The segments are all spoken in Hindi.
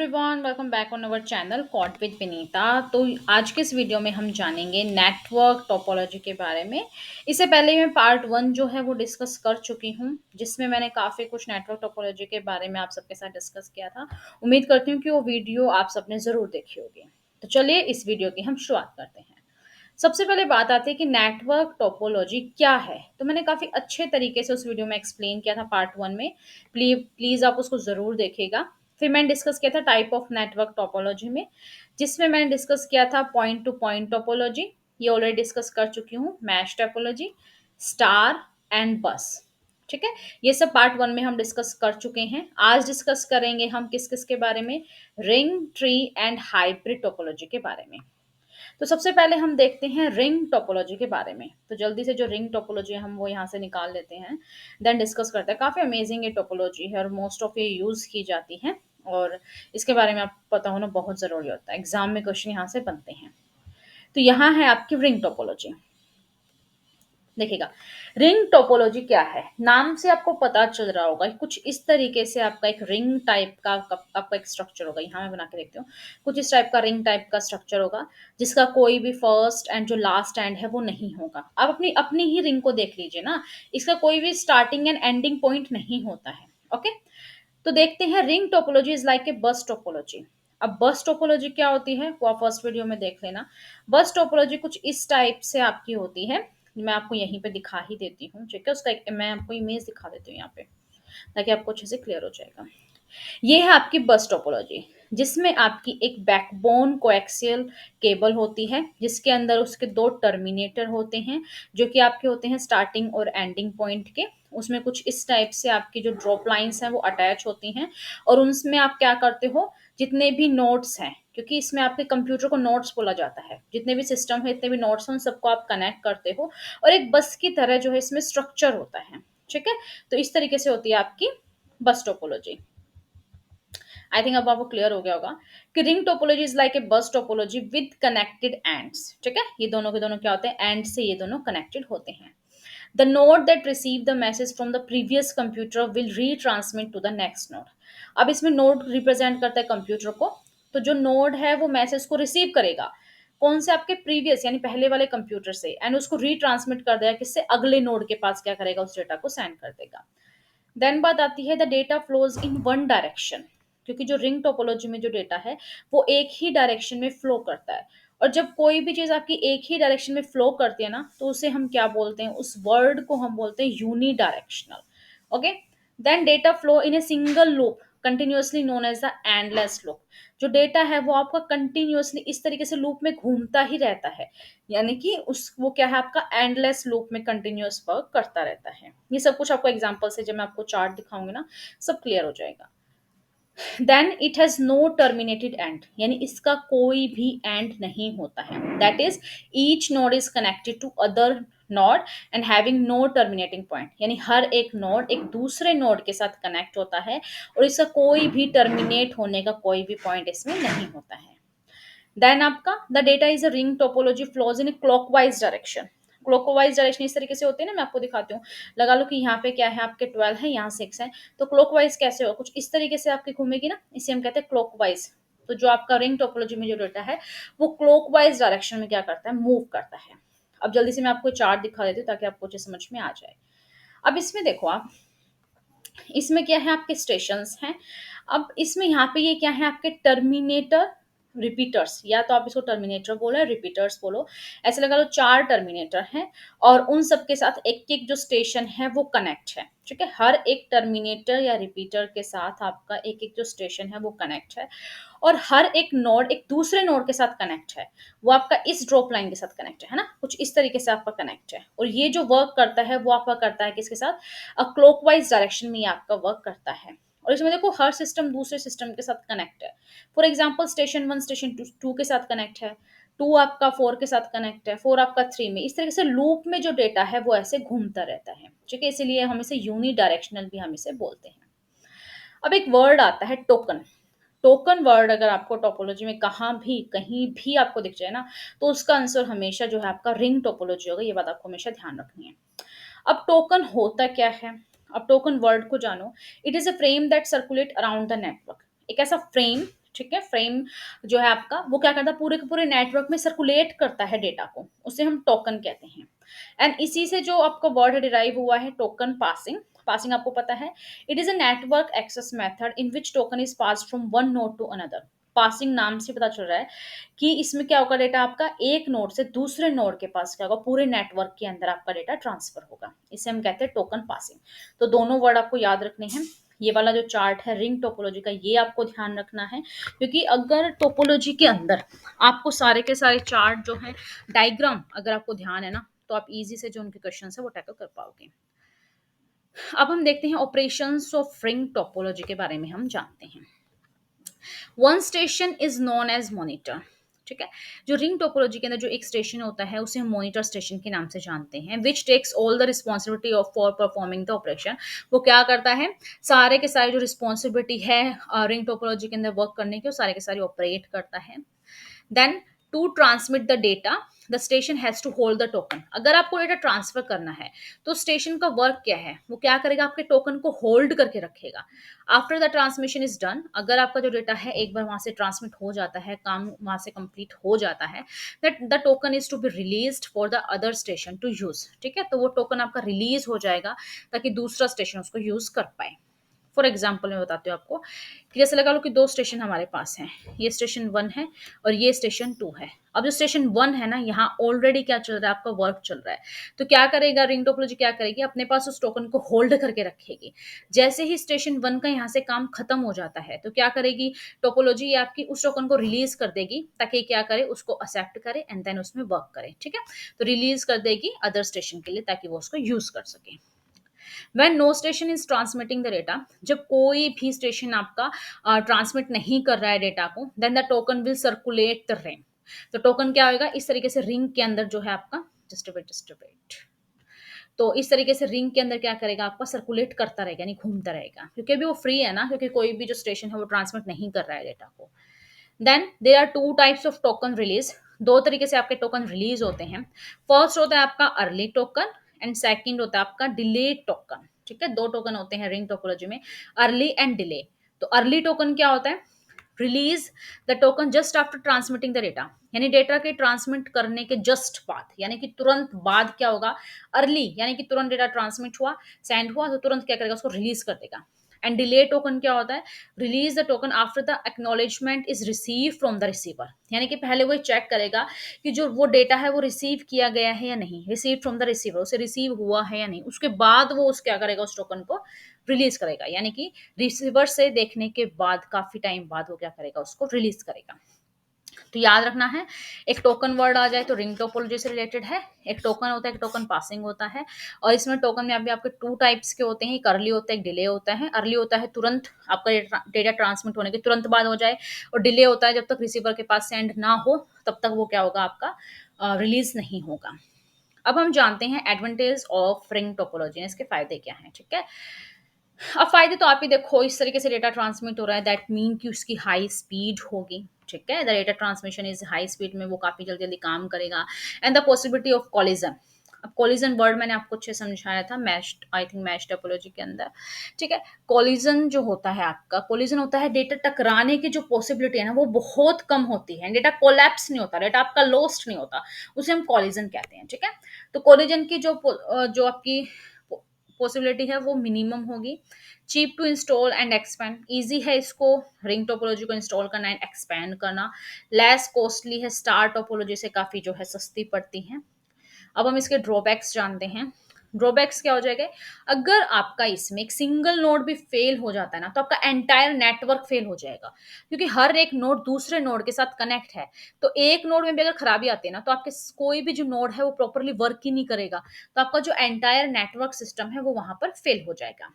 Everyone welcome back on our channel caught with Vinita. तो आज के इस वीडियो में हम जानेंगे नेटवर्क टोपोलॉजी के बारे में। इससे पहले मैं पार्ट वन जो है वो डिस्कस कर चुकी हूँ, जिसमें मैंने काफ़ी कुछ नेटवर्क टोपोलॉजी के बारे में आप सबके साथ डिस्कस किया था। उम्मीद करती हूँ कि वो वीडियो आप सबने ज़रूर देखी होगी। तो चलिए इस वीडियो की हम शुरुआत करते हैं। सबसे पहले बात आती है कि नेटवर्क टोपोलॉजी क्या है। तो मैंने काफ़ी अच्छे तरीके से उस वीडियो में एक्सप्लेन किया था पार्ट वन में। प्लीज प्लीज़ आप उसको ज़रूर देखिएगा। फिर मैंने डिस्कस किया था टाइप ऑफ नेटवर्क टोपोलॉजी में, जिसमें मैंने डिस्कस किया था पॉइंट टू पॉइंट टोपोलॉजी, ये ऑलरेडी डिस्कस कर चुकी हूँ। मैश टोपोलॉजी, स्टार एंड बस। ठीक है, ये सब पार्ट वन में हम डिस्कस कर चुके हैं। आज डिस्कस करेंगे हम किस किस के बारे में, ring tree and hybrid topology के बारे में। तो सबसे पहले हम देखते हैं रिंग टोपोलॉजी के बारे में। तो जल्दी से जो रिंग टोपोलॉजी है हम वो यहाँ से निकाल लेते हैं, देन डिस्कस करते हैं। काफ़ी अमेजिंग ये टोपोलॉजी है और मोस्ट ऑफ ये यूज़ की जाती है, और इसके बारे में आपको पता होना बहुत ज़रूरी होता है। एग्जाम में क्वेश्चन यहाँ से बनते हैं। तो यहाँ है आपकी रिंग टोपोलॉजी। देखिएगा, रिंग टोपोलॉजी क्या है, नाम से आपको पता चल रहा होगा कुछ इस तरीके से आपका एक रिंग टाइप का आपका एक स्ट्रक्चर होगा। यहाँ मैं बना के देखती हूँ। कुछ इस टाइप का रिंग टाइप का स्ट्रक्चर होगा, जिसका कोई भी फर्स्ट एंड जो लास्ट एंड है वो नहीं होगा। आप अपनी अपनी ही रिंग को देख लीजिए ना, इसका कोई भी स्टार्टिंग एंड एंडिंग पॉइंट नहीं होता है। ओके, तो देखते हैं ring topology is like a बस टोपोलॉजी। अब बस टोपोलॉजी क्या होती है वो आप फर्स्ट वीडियो में देख लेना। बस टोपोलॉजी कुछ इस टाइप से आपकी होती है। मैं आपको यहीं पे दिखा ही देती हूँ, ठीक है। उसका एक मैं आपको इमेज दिखा देती हूँ यहाँ पे, ताकि आपको अच्छे से क्लियर हो जाएगा। ये है आपकी बस टोपोलॉजी, जिसमें आपकी एक बैकबोन कोएक्सियल केबल होती है, जिसके अंदर उसके दो टर्मिनेटर होते हैं, जो कि आपके होते हैं स्टार्टिंग और एंडिंग पॉइंट के। उसमें कुछ इस टाइप से आपकी जो ड्रॉप लाइंस हैं वो अटैच होती हैं, और उनमें आप क्या करते हो, जितने भी नोड्स हैं, क्योंकि इसमें आपके कंप्यूटर को नोड्स बोला जाता है, जितने भी सिस्टम है, जितने भी नोड्स हैं, उन सबको आप कनेक्ट करते हो, और एक बस की तरह जो है इसमें स्ट्रक्चर होता है। ठीक है, तो इस तरीके से होती है आपकी बस टोपोलॉजी। आई थिंक अब आपको क्लियर हो गया होगा कि ring topology is like a बस टोपोलॉजी विद कनेक्टेड एंड्स। ठीक है, ये दोनों के दोनों क्या होते हैं, एंड से ये दोनों कनेक्टेड होते हैं। The node that receive the message from the previous computer will retransmit to the next node. अब इसमें नोड रिप्रेजेंट करता है कंप्यूटर को। तो जो नोड है वो मैसेज को रिसीव करेगा, कौन से, आपके प्रीवियस यानी पहले वाले कंप्यूटर से, एंड उसको रीट्रांसमिट कर देगा किससे, अगले नोड के पास क्या करेगा, उस डेटा को सेंड कर देगा। देन बात आती है the data flows in one direction, क्योंकि जो रिंग टोपोलॉजी में जो डेटा है वो एक ही डायरेक्शन में फ्लो करता है। और जब कोई भी चीज आपकी एक ही डायरेक्शन में फ्लो करती है ना, तो उसे हम क्या बोलते हैं, उस वर्ड को हम बोलते हैं unidirectional. Okay, then data flow in a single loop continuously known as the endless loop. जो डेटा है वो आपका कंटिन्यूअसली इस तरीके से लूप में घूमता ही रहता है, यानी कि उस वो क्या है, आपका एंडलेस लूप में कंटिन्यूअस वर्क करता रहता है। ये सब कुछ आपको एग्जांपल से जब मैं आपको चार्ट दिखाऊंगी ना, सब क्लियर हो जाएगा। Then it has no terminated end, यानी इसका कोई भी एंड नहीं होता है। That is each node is connected to other node and having no terminating point, यानी हर एक नोड एक दूसरे नोड के साथ कनेक्ट होता है, और इसका कोई भी टर्मिनेट होने का कोई भी पॉइंट इसमें नहीं होता है। देन आपका the data is a ring topology flows in clockwise direction. Clockwise direction इस तरीके से होते हैं ना, मैं आपको दिखाती हूँ। लगा लो कि यहाँ पे क्या है, आपके 12 है, यहाँ 6 है, तो क्लॉकवाइज कैसे हो, कुछ इस तरीके से आपकी घूमेगी ना, इसे हम कहते हैं क्लॉकवाइज। तो जो आपका रिंग टोपोलॉजी में जो डेटा है वो क्लॉकवाइज डायरेक्शन में क्या करता है, मूव करता है। अब जल्दी से मैं आपको चार्ट दिखा देती हूँ ताकि आपको अच्छे समझ में आ जाए। अब इसमें देखो आप, इसमें क्या है, आपके स्टेशंस हैं। अब इसमें यहाँ पे ये क्या है, आपके टर्मिनेटर रिपीटर्स, या तो आप इसको टर्मिनेटर बोलो, रिपीटर्स बोलो, ऐसे लगा लो 4 टर्मिनेटर हैं, और उन सब के साथ एक एक जो स्टेशन है वो कनेक्ट है। ठीक है, हर एक टर्मिनेटर या रिपीटर के साथ आपका एक एक जो स्टेशन है वो कनेक्ट है, और हर एक नोड एक दूसरे नोड के साथ कनेक्ट है। वो आपका इस ड्रॉप लाइन के साथ कनेक्ट है ना, कुछ इस तरीके से आपका कनेक्ट है। और ये जो वर्क करता है वो आपका करता है किसके साथ, क्लॉकवाइज डायरेक्शन में ये आपका वर्क करता है। और इसमें देखो हर सिस्टम दूसरे सिस्टम के साथ कनेक्ट है। For example station one station two के साथ कनेक्ट है, टू आपका 4 के साथ कनेक्ट है, 4 आपका 3 में। इस तरीके से लूप में जो डेटा है वो ऐसे घूमता रहता है। ठीक है, इसीलिए हम इसे यूनी डायरेक्शनल भी हम इसे बोलते हैं। अब एक वर्ड आता है टोकन। टोकन वर्ड अगर आपको टोपोलॉजी में कहाँ भी कहीं भी आपको दिख जाए ना, तो उसका आंसर हमेशा जो है आपका रिंग टोपोलॉजी होगा। ये बात आपको हमेशा ध्यान रखनी है। अब टोकन होता क्या है, अब टोकन वर्ड को जानो। It is a frame that circulate around the network. एक ऐसा फ्रेम ठीक है? फ्रेम जो है आपका वो क्या करता है, पूरे के पूरे नेटवर्क में सर्कुलेट करता है डेटा को, उसे हम टोकन कहते हैं। एंड इसी से जो आपका वर्ड डिराइव हुआ है टोकन पासिंग। पासिंग आपको पता है, it is a network access method in which token is passed from one node to another. Passing नाम से पता चल रहा है कि इसमें क्या होगा, डेटा आपका एक नोड से दूसरे नोड के पास क्या होगा, पूरे नेटवर्क के अंदर आपका डेटा ट्रांसफर होगा। इसे हम कहते हैं टोकन पासिंग। तो दोनों वर्ड आपको याद रखने हैं। ये वाला जो चार्ट है रिंग टोपोलॉजी का, ये आपको ध्यान रखना है, क्योंकि अगर टोपोलॉजी के अंदर आपको सारे के सारे चार्ट जो है, डायग्राम अगर आपको ध्यान है ना, तो आप इजी से जो उनके क्वेश्चन है वो टैकल कर पाओगे। अब हम देखते हैं ऑपरेशंस ऑफ रिंग टोपोलॉजी के बारे में हम जानते हैं। One station is known as monitor. ठीक है, जो रिंग टोपोलॉजी के अंदर जो एक स्टेशन होता है उसे हम मॉनिटर स्टेशन के नाम से जानते हैं, which takes all the responsibility of for performing the operation. वो क्या करता है, सारे के सारे जो रिस्पॉन्सिबिलिटी है रिंग टोपोलॉजी के अंदर वर्क करने की, वो सारे के सारे ऑपरेट करता है। Then to transmit the data the station has to hold the token. अगर आपको डेटा ट्रांसफर करना है तो स्टेशन का वर्क क्या है, वो क्या करेगा, आपके टोकन को होल्ड करके रखेगा। After the transmission is done, अगर आपका जो डेटा है एक बार वहां से ट्रांसमिट हो जाता है, काम वहां से कंप्लीट हो जाता है, that the token is to be released for the other station to use. ठीक है, तो वो टोकन आपका रिलीज हो जाएगा ताकि दूसरा स्टेशन उसको यूज कर पाए। फॉर एग्जाम्पल मैं बताती हूँ आपको कि जैसे लगा लो कि दो स्टेशन हमारे पास हैं, ये स्टेशन वन है और ये स्टेशन टू है। अब जो स्टेशन वन है ना, यहाँ ऑलरेडी क्या चल रहा है, आपका वर्क चल रहा है। तो क्या करेगा रिंग टोपोलॉजी, क्या करेगी, अपने पास उस टोकन को होल्ड करके रखेगी। जैसे ही स्टेशन वन का यहाँ से काम खत्म हो जाता है तो क्या करेगी टोपोलॉजी, आपकी उस टोकन को रिलीज कर देगी ताकि क्या करे, उसको एक्सेप्ट करे एंड देन उसमें वर्क करे। ठीक है, तो रिलीज कर देगी अदर स्टेशन के लिए ताकि वो उसको यूज कर सके। When no station is transmitting the data, जब कोई भी स्टेशन आपका ट्रांसमिट नहीं कर रहा है डेटा को, then the token will circulate the ring. तो टोकन क्या होगा, इस तरीके से रिंग के अंदर जो है आपका, जस्ट अ वेट, तो इस तरीके से रिंग के अंदर क्या करेगा, आपका सर्कुलेट करता रहेगा, यानी घूमता रहेगा, क्योंकि अभी वो फ्री है ना, क्योंकि कोई भी जो स्टेशन है वो ट्रांसमिट नहीं कर रहा है डेटा को। Then there are two types of token release. दो तरीके से आपके टोकन रिलीज होते हैं। फर्स्ट होता है आपका अर्ली टोकन एंड सेकंड होता है आपका डिले टोकन। ठीक है, दो टोकन होते हैं रिंग टोपोलॉजी में, अर्ली एंड डिले। तो अर्ली टोकन क्या होता है, release the token just after transmitting the data, यानी डेटा के ट्रांसमिट करने के जस्ट बाद, यानी कि तुरंत बाद क्या होगा, अर्ली, यानी कि तुरंत डेटा ट्रांसमिट हुआ, सेंड हुआ, तो तुरंत क्या करेगा, उसको रिलीज कर देगा। एंड डिले टोकन क्या होता है, release the token after the acknowledgement is receive from the receiver, यानी कि पहले वो चेक करेगा कि जो वो डेटा है वो रिसीव किया गया है या नहीं, रिसीव फ्रॉम द रिसीवर, उसे रिसीव हुआ है या नहीं, उसके बाद वो उस क्या करेगा, उस टोकन को रिलीज करेगा, यानी कि रिसीवर से देखने के बाद काफी टाइम बाद वो क्या करेगा, उसको रिलीज करेगा। तो याद रखना है, एक टोकन वर्ड आ जाए तो रिंग टोपोलॉजी से रिलेटेड है। एक टोकन होता है, एक टोकन पासिंग होता है। और इसमें टोकन में अभी आपके टू टाइप्स के होते हैं, एक अर्ली होता है, एक डिले होता है। अर्ली होता है तुरंत आपका डेटा ट्रांसमिट होने के तुरंत बाद हो जाए, और डिले होता है जब तक रिसीवर के पास सेंड ना हो तब तक वो क्या होगा, आपका रिलीज नहीं होगा। अब हम जानते हैं एडवांटेज ऑफ रिंग टोपोलॉजी, इसके फायदे क्या हैं। ठीक है, अब फायदे तो आप ही देखो, इस तरीके से डेटा ट्रांसमिट हो रहा है, दैट मीन कि उसकी हाई स्पीड होगी। ठीक है, the data transmission is high speed में वो काफी जल्दी जल्दी काम करेगा। And the possibility of collision, अब कॉलिजन वर्ड मैंने आपको अच्छे समझाया था mesh, I think mesh topology के अंदर। ठीक है, कॉलिजन जो होता है आपका, कॉलिजन होता है डेटा टकराने की जो पॉसिबिलिटी है ना वो बहुत कम होती है, डेटा कोलैप्स नहीं होता, डेटा आपका लॉस्ट नहीं होता, उसे हम कॉलिजन कहते हैं। ठीक है, तो कॉलिजन की जो आपकी पॉसिबिलिटी है वो मिनिमम होगी। Cheap to install and expand, easy है इसको रिंग टोपोलॉजी को इंस्टॉल करना एंड एक्सपैंड करना। लेस कॉस्टली है, स्टार टोपोलॉजी से काफ़ी जो है सस्ती पड़ती है। अब हम इसके ड्रॉबैक्स जानते हैं। ड्रॉबैक्स क्या हो जाएगा, अगर आपका इसमें एक सिंगल नोड भी फेल हो जाता है ना, तो आपका एंटायर नेटवर्क फेल हो जाएगा, क्योंकि हर एक नोड दूसरे नोड के साथ कनेक्ट है। तो एक नोड में भी अगर खराबी आती है ना, तो आपके कोई भी जो नोड है वो प्रॉपरली वर्क ही नहीं करेगा, तो आपका जो एंटायर नेटवर्क सिस्टम है वो वहां पर फेल हो जाएगा।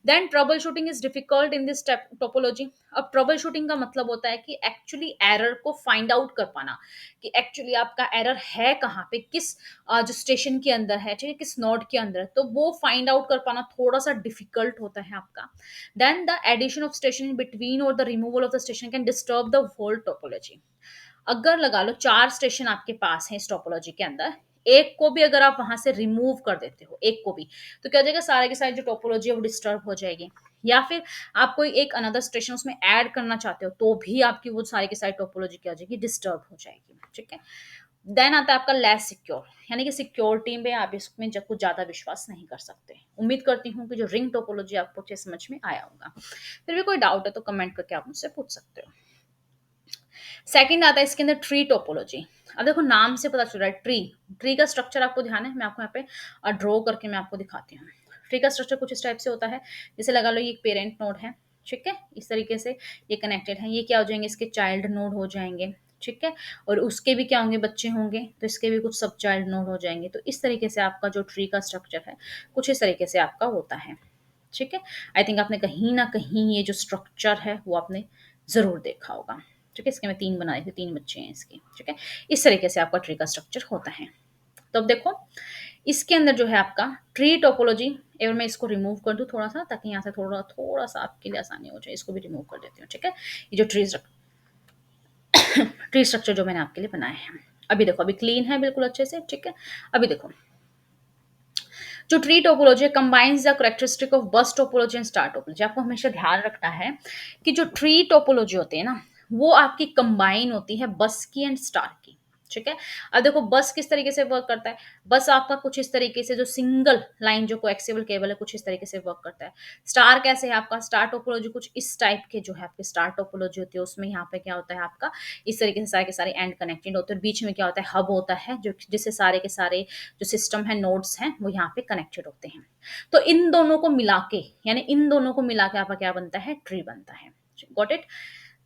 Then trouble shooting is difficult in this topology. अब ट्रबल शूटिंग का मतलब होता है कि एक्चुअली एरर को फाइंड आउट कर पाना, कि एक्चुअली आपका एरर है कहाँ पे, किस जो स्टेशन के अंदर है, ठीक है, किस नोड के अंदर है, तो वो फाइंड आउट कर पाना थोड़ा सा डिफिकल्ट होता है आपका। Then the addition of station in between और the removal of the station can disturb the whole topology. अगर लगा लो चार स्टेशन आपके पास हैं इस टोपोलॉजी के अंदर, एक को भी अगर आप वहां से रिमूव कर देते हो, एक को भी, तो क्या हो जाएगा, सारे के सारे जो टोपोलॉजी है वो डिस्टर्ब हो जाएगी। या फिर आप कोई एक अनदर स्टेशन उसमें ऐड करना चाहते हो तो भी आपकी वो सारी की सारी टोपोलॉजी क्या हो जाएगी, डिस्टर्ब हो जाएगी। ठीक है। देन आता है आपका लेस सिक्योर, यानी कि सिक्योरिटी में आप इसमें जब कुछ ज्यादा विश्वास नहीं कर सकते। उम्मीद करती हूँ कि जो रिंग टोपोलॉजी आपको अच्छे समझ में आया होगा। फिर भी कोई डाउट है तो कमेंट करके आप मुझसे पूछ सकते हो। सेकंड आता है इसके अंदर ट्री टोपोलॉजी। अब देखो नाम से पता चल रहा है ट्री, ट्री का स्ट्रक्चर आपको ध्यान है, मैं आपको यहाँ पे ड्रॉ करके मैं आपको दिखाती हूँ। ट्री का स्ट्रक्चर कुछ इस टाइप से होता है, जैसे लगा लो ये एक पेरेंट नोड है। ठीक है, इस तरीके से ये कनेक्टेड है, ये क्या हो जाएंगे, इसके चाइल्ड नोड हो जाएंगे। ठीक है, और उसके भी क्या होंगे, बच्चे होंगे, तो इसके भी कुछ सब चाइल्ड नोड हो जाएंगे। तो इस तरीके से आपका जो ट्री का स्ट्रक्चर है कुछ इस तरीके से आपका होता है। ठीक है, आई थिंक आपने कहीं ना कहीं ये जो स्ट्रक्चर है वो आपने जरूर देखा होगा। ठीक है, इसके मैं 3 बनाए थे, 3 बच्चे हैं इसके। ठीक है, इस तरीके से आपका ट्री का स्ट्रक्चर होता है। तो अब देखो इसके अंदर जो है आपका ट्री टोपोलॉजी, अगर मैं इसको रिमूव कर दूं थोड़ा सा, ताकि यहाँ से थोड़ा थोड़ा सा आपके लिए आसानी हो जाए, इसको भी रिमूव कर देती हूँ। ठीक है, ये जो ट्री स्ट्रक्चर जो मैंने आपके लिए बनाए हैं, अभी देखो अभी क्लीन है बिल्कुल अच्छे से। ठीक है, अभी देखो जो tree topology combines the characteristic of बस टोपोलॉजी एंड स्टार टोपोलॉजी। आपको हमेशा ध्यान रखना है कि जो ट्री टोपोलॉजी होती है ना, वो आपकी कंबाइन होती है बस की एंड स्टार की। ठीक है, अब देखो बस किस तरीके से वर्क करता है, बस आपका कुछ इस तरीके से जो सिंगल लाइन जो कोएक्सियल केबल है कुछ इस तरीके से वर्क करता है। स्टार कैसे है आपका, स्टार टोपोलॉजी कुछ इस टाइप के जो है आपके स्टार टोपोलॉजी होती है, उसमें यहाँ पे क्या होता है आपका इस तरीके से सारे के सारे एंड कनेक्टेड होते हैं, बीच में क्या होता है, हब होता है, जो जिससे सारे के सारे जो सिस्टम है नोड्स हैं वो यहाँ पे कनेक्टेड होते हैं। तो इन दोनों को मिला के, यानी इन दोनों को मिला के आपका क्या बनता है, ट्री बनता है। Got it.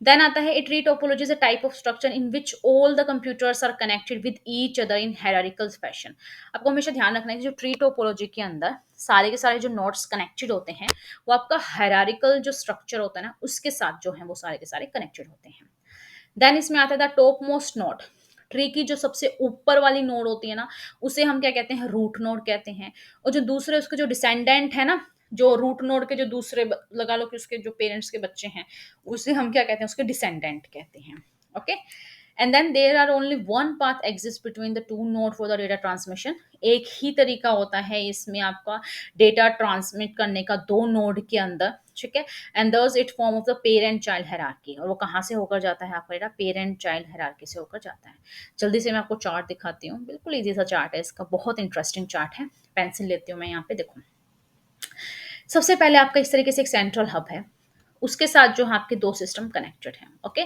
देन आता है a tree topology is a type of structure in which all the computers are connected with each other in hierarchical fashion. आपको हमेशा ध्यान रखना है कि जो ट्री टोपोलॉजी के अंदर सारे के सारे जो नोड्स कनेक्टेड होते हैं वो आपका हायरार्किकल जो स्ट्रक्चर होता है ना उसके साथ जो है वो सारे के सारे कनेक्टेड होते हैं। देन इसमें आता है the top most node, tree की जो सबसे ऊपर वाली नोड होती है ना उसे हम क्या कहते हैं, रूट नोड कहते हैं। और जो दूसरे उसके जो डिसेंडेंट है ना, जो रूट नोड के जो दूसरे लगा लो कि उसके जो पेरेंट्स के बच्चे हैं उसे हम क्या कहते हैं, उसके डिसेंडेंट कहते हैं। Okay, and then there are only one path exist between the two node for the data transmission. एक ही तरीका होता है इसमें आपका डेटा ट्रांसमिट करने का दो नोड के अंदर। ठीक है, and thus it form of the parent child hierarchy, और वो कहाँ से होकर जाता है आपका डेटा, पेरेंट चाइल्ड हायरार्की से होकर जाता है। जल्दी से मैं आपको चार्ट दिखाती हूँ, बिल्कुल इजी सा चार्ट है इसका, बहुत इंटरेस्टिंग चार्ट है। पेंसिल लेती हूँ मैं यहाँ पे, देखो सबसे पहले आपका इस तरीके से एक सेंट्रल हब है, उसके साथ जो है आपके दो सिस्टम कनेक्टेड हैं। ओके,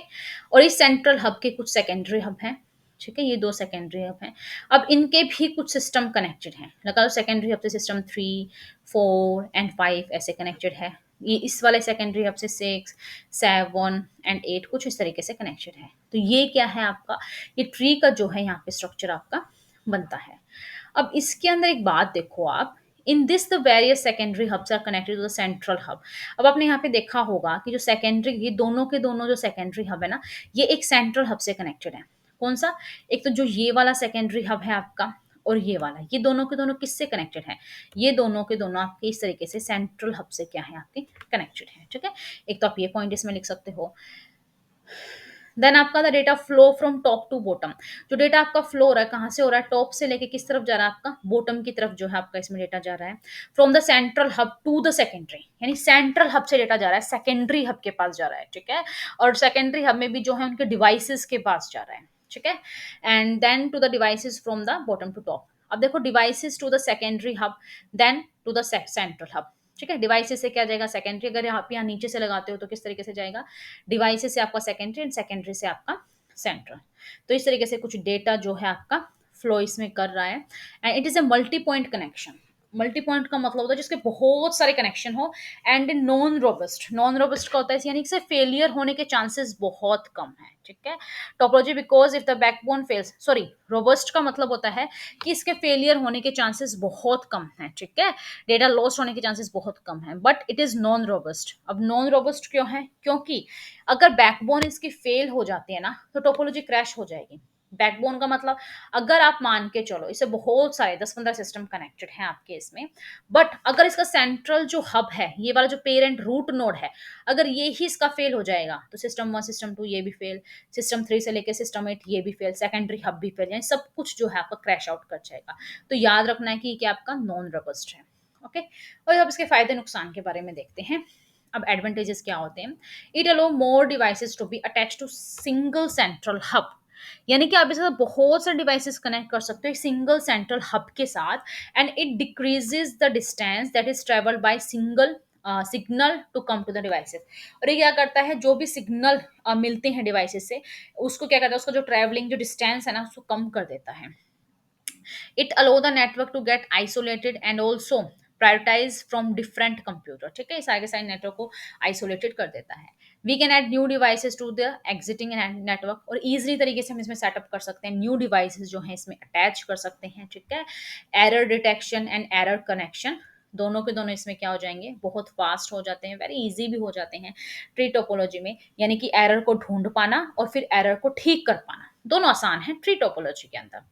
और इस सेंट्रल हब के कुछ सेकेंडरी हब हैं। ठीक है, ये दो सेकेंडरी हब हैं। अब इनके भी कुछ सिस्टम कनेक्टेड हैं, लगा लो सेकेंडरी हब से सिस्टम 3, 4 एंड 5 ऐसे कनेक्टेड है। ये इस वाले सेकेंडरी हब से 6, 7 एंड 8 कुछ इस तरीके से कनेक्टेड है। तो ये क्या है आपका, ये ट्री का जो है यहाँ पे स्ट्रक्चर आपका बनता है। अब इसके अंदर एक बात देखो आप, in this the various secondary hubs are connected to the central hub. अब आपने यहाँ पे देखा होगा कि जो सेकेंडरी, ये दोनों के दोनों जो सेकेंडरी हब है ना, ये एक सेंट्रल हब से कनेक्टेड है। कौन सा, एक तो जो ये वाला सेकेंडरी हब है आपका, और ये वाला, ये दोनों के दोनों किससे कनेक्टेड है, ये दोनों के दोनों आपके इस तरीके से सेंट्रल हब से क्या है आपके कनेक्टेड है। ठीक है, एक तो आप ये पॉइंट इसमें लिख सकते हो। देन आपका the data flow from top to bottom, जो डेटा आपका फ्लो हो रहा है कहाँ से हो रहा है, टॉप से लेके किस तरफ जा रहा है आपका, बॉटम की तरफ जो है आपका इसमें डेटा जा रहा है। From the central hub to the secondary, यानी सेंट्रल हब से डेटा जा रहा है सेकेंडरी हब के पास जा रहा है। ठीक है, और सेकेंडरी हब में भी जो है उनके डिवाइसेस के पास जा रहा है। ठीक है, and then to the devices from the bottom to top. अब देखो devices to the secondary hub, then to the central hub. ठीक है, डिवाइसेस से क्या जाएगा, सेकेंडरी, अगर आप यहाँ नीचे से लगाते हो तो किस तरीके से जाएगा, डिवाइसेस से आपका सेकेंडरी एंड सेकेंडरी से आपका सेंट्रल। तो इस तरीके से कुछ डेटा जो है आपका फ्लो इसमें कर रहा है। And it is a multi point connection. Multi point का मतलब होता है जिसके बहुत सारे कनेक्शन हो, and non robust. Non robust का होता है यानी कि फेलियर होने के चांसेस बहुत कम है। ठीक है, topology because if the backbone fails, sorry, robust का मतलब होता है कि इसके फेलियर होने के चांसेस बहुत कम है। ठीक है, डेटा लॉस्ट होने के चांसेस बहुत कम है, but it is non robust. अब नॉन रोबस्ट क्यों है, क्योंकि अगर बैकबोन इसकी फेल हो जाती है ना तो टोपोलॉजी क्रैश हो जाएगी। बैकबोन का मतलब, अगर आप मान के चलो इसे बहुत सारे 10-15 सिस्टम कनेक्टेड हैं आपके इसमें, बट अगर इसका सेंट्रल जो हब है, ये वाला जो पेरेंट रूट नोड है, अगर ये ही इसका फेल हो जाएगा तो सिस्टम 1 सिस्टम 2 ये भी फेल, सिस्टम 3 से लेके सिस्टम 8 ये भी फेल, सेकेंडरी हब भी फेल, यानी सब कुछ जो है आपका क्रैश आउट कर जाएगा। तो याद रखना है कि ये क्या आपका नॉन रोबस्ट है। ओके, और अब इसके फायदे नुकसान के बारे में देखते हैं। अब एडवांटेजेस क्या होते हैं? It allow more devices to be attach to single central hub, यानी कि आप इसके साथ बहुत सारे डिवाइसेस कनेक्ट कर सकते हो एक सिंगल सेंट्रल हब के साथ, and it decreases the distance that is travelled by single signal to come to the devices. और ये क्या करता है, जो भी सिग्नल मिलते हैं डिवाइसेस से, उसको क्या करता है, उसका जो ट्रेवलिंग जो डिस्टेंस है ना, उसको कम कर देता है। It allow the network to get isolated and also prioritise from different computer, ठीक है, इस आगे साइड नेटवर्क को आइसोलेटेड कर देता है। We can add new devices to the existing network, और इजीली तरीके से हम इसमें सेटअप कर सकते हैं, न्यू डिवाइसेस जो है इसमें अटैच कर सकते हैं, ठीक है। Error detection and error connection, दोनों के दोनों इसमें क्या हो जाएंगे, बहुत फास्ट हो जाते हैं, वेरी इजी भी हो जाते हैं ट्री टोपोलॉजी में, यानी कि एरर को ढूंढ पाना और फिर एरर को ठीक कर पाना, दोनों आसान है ट्री टोपोलॉजी के अंदर।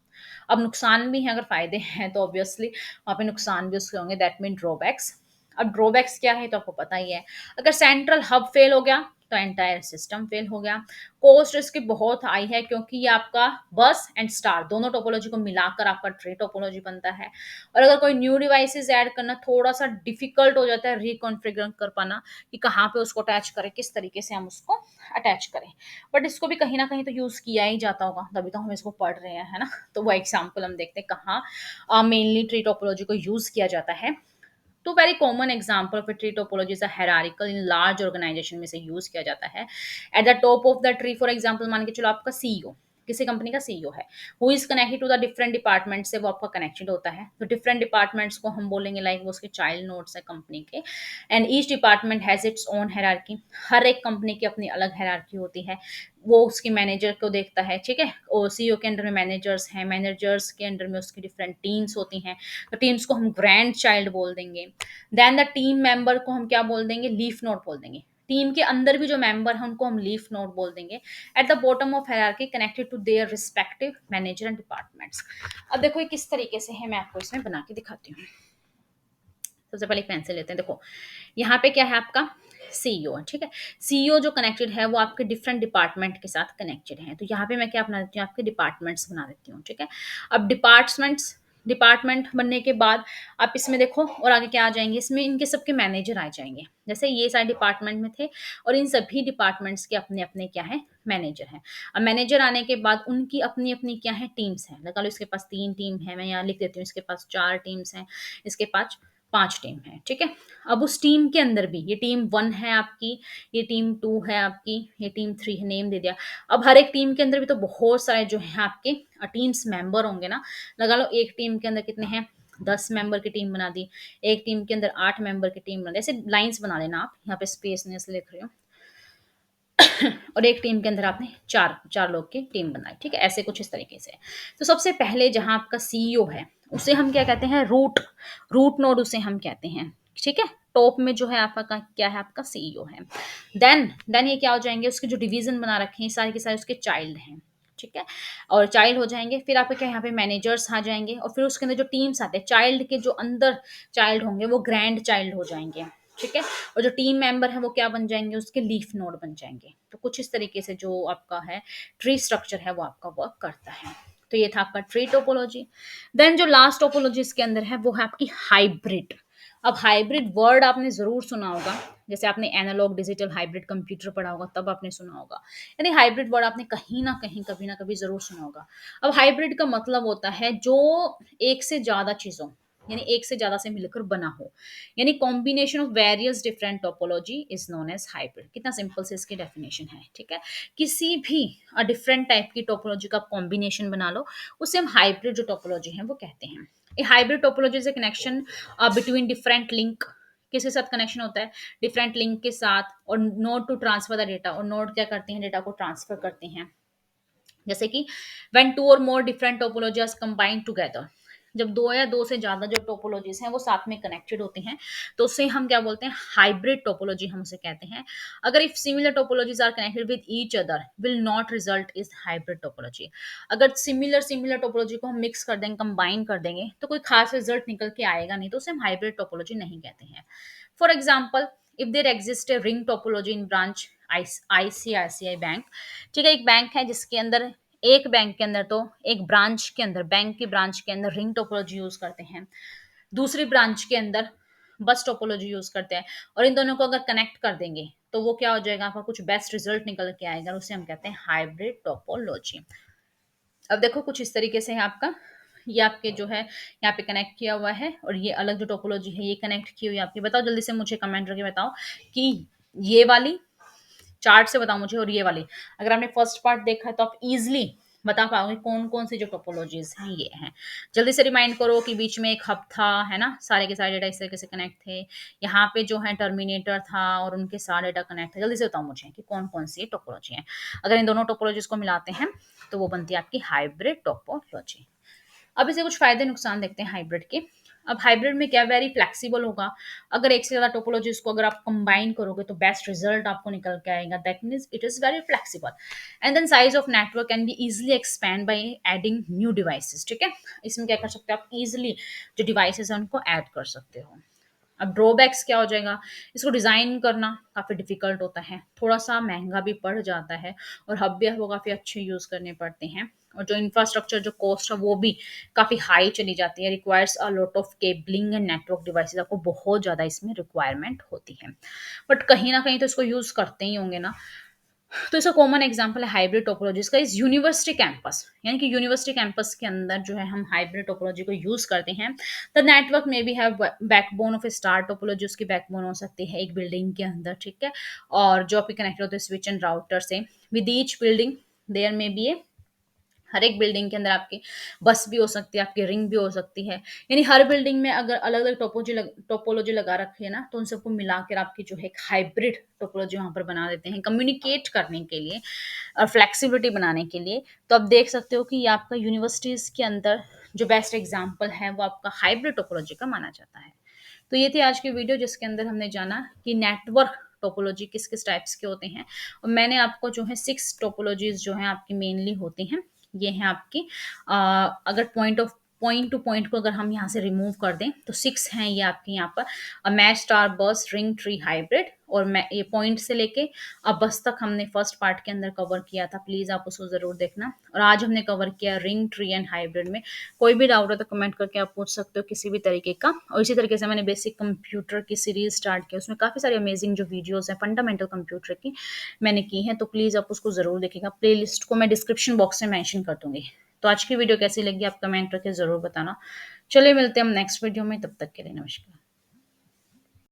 अब नुकसान भी हैं, अगर फायदे हैं तो ऑब्वियसली वहाँ पे नुकसान भी उसके होंगे, दैट मीन ड्रॉबैक्स। अब ड्रॉबैक्स क्या है तो आपको पता ही है, अगर सेंट्रल हब फेल हो गया तो एंटायर सिस्टम फेल हो गया। कॉस्ट इसकी बहुत हाई है, क्योंकि ये आपका बस एंड स्टार दोनों टोपोलॉजी को मिलाकर आपका ट्री टोपोलॉजी बनता है। और अगर कोई न्यू डिवाइसेस ऐड करना थोड़ा सा डिफिकल्ट हो जाता है, रिकॉन्फ़िगर कर पाना कि कहाँ पे उसको अटैच करें, किस तरीके से हम उसको अटैच करें। बट इसको भी कहीं ना कहीं तो यूज़ किया ही जाता होगा, तभी तो हम इसको पढ़ रहे हैं, है ना। तो वो एग्जाम्पल हम देखते हैं कहाँ मेनली ट्री टोपोलॉजी को यूज़ किया जाता है। तो very common example of tree topology is hierarchical, in large organisation में से यूज किया जाता है। At the top of the tree, for example मान के चलो आपका सीईओ, किसी कंपनी का सीईओ है, who is connected to the different department से वो आपका कनेक्टेड होता है। तो डिफरेंट डिपार्टमेंट्स को हम बोलेंगे लाइक वो उसके चाइल्ड नोड्स है कंपनी के, and each department has its own hierarchy, हर एक कंपनी की अपनी अलग हेरारकी होती है। वो उसके मैनेजर को देखता है, ठीक है, और सीईओ के अंडर में मैनेजर्स हैं, मैनेजर्स के अंडर में उसकी डिफरेंट टीम्स होती हैं, तो टीम्स को हम ग्रैंड चाइल्ड बोल देंगे। देन द टीम मेंबर को हम क्या बोल देंगे, लीफ नोड बोल देंगे। टीम के अंदर भी जो मेंबर है उनको हम लीफ नोड बोल देंगे। At the bottom of hierarchy connected to their respective manager and departments. अब देखो ये किस तरीके से है, मैं आपको इसमें बना के दिखाती हूँ। सबसे पहले पेंसिल लेते हैं, देखो यहाँ पे क्या है आपका सीईओ है, ठीक है। सीईओ जो कनेक्टेड है वो आपके डिफरेंट डिपार्टमेंट के साथ कनेक्टेड है, तो यहाँ पे मैं क्या बना देती हूँ, आपके डिपार्टमेंट्स बना देती हूँ, ठीक है। अब डिपार्टमेंट बनने के बाद आप इसमें देखो और आगे क्या आ जाएंगे, इसमें इनके सबके मैनेजर आ जाएंगे, जैसे ये सारे डिपार्टमेंट में थे और इन सभी डिपार्टमेंट्स के अपने अपने क्या है, मैनेजर हैं। अब मैनेजर आने के बाद उनकी अपनी अपनी क्या है, टीम्स हैं। लगा लो इसके पास 3 टीम है, मैं यहाँ लिख देती हूँ, इसके पास 4 टीम्स हैं, इसके पास 5 टीम है, ठीक है। अब उस टीम के अंदर भी ये टीम 1 है आपकी, ये टीम 2 है आपकी, ये टीम 3 है, नेम दे दिया। अब हर एक टीम के अंदर भी तो बहुत सारे जो है आपके टीम्स मेंबर होंगे ना। लगा लो एक टीम के अंदर कितने हैं, 10 मेंबर की टीम बना दी, एक टीम के अंदर 8 मेंबर की टीम बना दी, ऐसे लाइंस बना लेना आप, यहाँ पे स्पेस नहीं इसलिए लिख रही हूँ। और एक टीम के अंदर आपने चार चार लोग की टीम बनाई, ठीक है, ऐसे कुछ इस तरीके से। तो सबसे पहले जहां आपका सीईओ है उसे हम क्या कहते हैं, रूट रूट नोड उसे हम कहते हैं, ठीक है। टॉप में जो है आपका क्या है, आपका सीईओ है। देन ये क्या हो जाएंगे, उसके जो डिवीजन बना रखे हैं सारे के सारे उसके चाइल्ड हैं, ठीक है, और चाइल्ड हो जाएंगे। फिर आपके क्या यहाँ पे मैनेजर्स आ जाएंगे, और फिर उसके अंदर जो टीम्स आते हैं चाइल्ड के जो अंदर चाइल्ड होंगे वो ग्रैंड चाइल्ड हो जाएंगे, ठीक है। और जो टीम मेंबर है वो क्या बन जाएंगे, उसके लीफ नोड बन जाएंगे। तो कुछ इस तरीके से जो आपका है ट्री स्ट्रक्चर है वो आपका वर्क करता है। तो ये था आपका ट्री टोपोलॉजी। देन जो लास्ट टोपोलॉजी इसके अंदर है वो है आपकी हाइब्रिड। अब हाइब्रिड वर्ड आपने जरूर सुना होगा, जैसे आपने एनालॉग डिजिटल हाइब्रिड कंप्यूटर पढ़ा होगा तब आपने सुना होगा, यानी हाइब्रिड वर्ड आपने कहीं ना कहीं कभी ना कभी जरूर सुना होगा। अब हाइब्रिड का मतलब होता है जो एक से ज्यादा चीजों, यानी एक से ज्यादा से मिलकर बना हो, यानी combination of various different topology is known as hybrid. कितना सिंपल से इसकी डेफिनेशन है, ठीक है। किसी भी डिफरेंट टाइप की टोपोलॉजी का कॉम्बिनेशन बना लो, उसे हम हाइब्रिड जो टोपोलॉजी है वो कहते हैं। A hybrid topology is a connection between different link, किसके साथ कनेक्शन होता है, डिफरेंट लिंक के साथ, और node to transfer the data, और नोड क्या करते हैं, डेटा को ट्रांसफर करते हैं। जैसे कि व्हेन 2 और more different topologies combined together, जब दो या दो से ज्यादा जो टोपोलॉजीज हैं वो साथ में कनेक्टेड होते हैं तो उससे हम क्या बोलते हैं, हाइब्रिड टोपोलॉजी हम उसे कहते हैं। अगर if similar topologies are connected with each other will not result is hybrid topology. अगर सिमिलर टोपोलॉजी को हम मिक्स कर देंगे, कंबाइन कर देंगे, तो कोई खास रिजल्ट निकल के आएगा नहीं, तो उसे हम हाइब्रिड टोपोलॉजी नहीं कहते हैं। For example, if there exist a ring topology in branch ICICI bank, ठीक है, एक बैंक है जिसके अंदर, एक बैंक के अंदर तो एक ब्रांच के अंदर, बैंक की ब्रांच के अंदर रिंग टोपोलॉजी यूज करते हैं, दूसरी ब्रांच के अंदर बस टोपोलॉजी यूज़ करते हैं, और इन दोनों को अगर कनेक्ट कर देंगे, तो वो क्या हो जाएगा, आपका कुछ बेस्ट रिज़ल्ट निकल के आएगा, और उसे हम कहते हैं हाइब्रिड टोपोलॉजी। अब देखो कुछ इस तरीके से है आपका, ये आपके जो है यहाँ पे कनेक्ट किया हुआ है, और ये अलग जो टोपोलॉजी है ये कनेक्ट की हुई है आपकी। बताओ जल्दी से मुझे कमेंट करके बताओ कि ये वाली चार्ट से बताओ मुझे, और ये वाली, अगर आपने फर्स्ट पार्ट देखा है तो आप इजिली बता पाओगे कौन कौन सी जो टोपोलॉजीज हैं ये हैं। जल्दी से रिमाइंड करो कि बीच में एक हब था, है ना, सारे के सारे डेटा इस तरीके से कनेक्ट थे, यहाँ पे जो है टर्मिनेटर था और उनके सारे डेटा कनेक्ट थे। जल्दी से बताओ मुझे कि कौन कौन सी टोपोलॉजी है। अगर इन दोनों टोपोलॉजीज को मिलाते हैं तो वो बनती है आपकी हाइब्रिड टोपोलॉजी। अब इसे कुछ फायदे नुकसान देखते हैं हाइब्रिड के। अब हाइब्रिड में क्या, वेरी फ्लेक्सिबल होगा। अगर एक से ज्यादा टोपोलॉजीज को अगर आप कंबाइन करोगे तो बेस्ट रिजल्ट आपको निकल के आएगा, that means it is very flexible. And then size of network can be easily expand by adding new devices, ठीक है। इसमें क्या कर सकते हो आप, इजिली जो डिवाइसेस हैं उनको ऐड कर सकते हो। अब ड्रॉबैक्स क्या हो जाएगा, इसको डिज़ाइन करना काफ़ी डिफिकल्ट होता है, थोड़ा सा महंगा भी पड़ जाता है, और हब भी आपको काफ़ी अच्छे यूज़ करने पड़ते हैं, और जो इंफ्रास्ट्रक्चर जो कॉस्ट है वो भी काफ़ी हाई चली जाती है, requires a lot of cabling and network devices, आपको बहुत ज़्यादा इसमें रिक्वायरमेंट होती है। बट कहीं ना कहीं तो इसको यूज़ करते ही होंगे ना। तो इसका कॉमन एग्जांपल है हाइब्रिड टोपोलॉजीज का इस यूनिवर्सिटी कैंपस, यानी कि यूनिवर्सिटी कैंपस के अंदर जो है हम हाइब्रिड टोपोलॉजी को यूज करते हैं। द नेटवर्क में भी have backbone of star topology, उसकी बैकबोन हो सकती है एक बिल्डिंग के अंदर, ठीक है, और जो आपके कनेक्टेड होते हैं स्विच एंड राउटर से। विद ईच बिल्डिंग देयर में बी ए, हर एक बिल्डिंग के अंदर आपकी बस भी हो सकती है, आपकी रिंग भी हो सकती है, यानी हर बिल्डिंग में अगर अलग अलग टोपोलॉजी लगा रखी है ना, तो उन सबको मिलाकर आपकी जो है एक हाइब्रिड टोपोलॉजी वहां पर बना देते हैं कम्युनिकेट करने के लिए और फ्लेक्सिबिलिटी बनाने के लिए। तो आप देख सकते हो कि ये आपका यूनिवर्सिटीज के अंदर जो बेस्ट एग्जाम्पल है वो आपका हाइब्रिड टोपोलॉजी का माना जाता है। तो ये थी आज की वीडियो जिसके अंदर हमने जाना कि नेटवर्क टोपोलॉजी किस किस टाइप्स के होते हैं, और मैंने आपको जो है 6 टोपोलॉजीज जो है आपकी मेनली होती हैं, ये हैं आपकी। अगर पॉइंट टू पॉइंट को अगर हम यहाँ से रिमूव कर दें तो 6 हैं ये आपके यहाँ पर, मैच स्टार बस रिंग ट्री हाइब्रिड, और मैं ये पॉइंट से लेके अब बस तक हमने फर्स्ट पार्ट के अंदर कवर किया था, प्लीज आप उसको जरूर देखना। और आज हमने कवर किया रिंग ट्री एंड हाइब्रिड में। कोई भी डाउट है तो कमेंट करके आप पूछ सकते हो किसी भी तरीके का। और इसी तरीके से मैंने बेसिक कंप्यूटर की सीरीज स्टार्ट की, उसमें काफ़ी सारी अमेजिंग जो वीडियोस हैं फंडामेंटल कंप्यूटर की मैंने की हैं, तो प्लीज़ आप उसको ज़रूर देखिएगा। प्लेलिस्ट को मैं डिस्क्रिप्शन बॉक्स में मेंशन कर दूंगी। तो आज की वीडियो कैसी लगी आप कमेंट करके ज़रूर बताना। चलिए मिलते हैं हम नेक्स्ट वीडियो में, तब तक के लिए नमस्कार।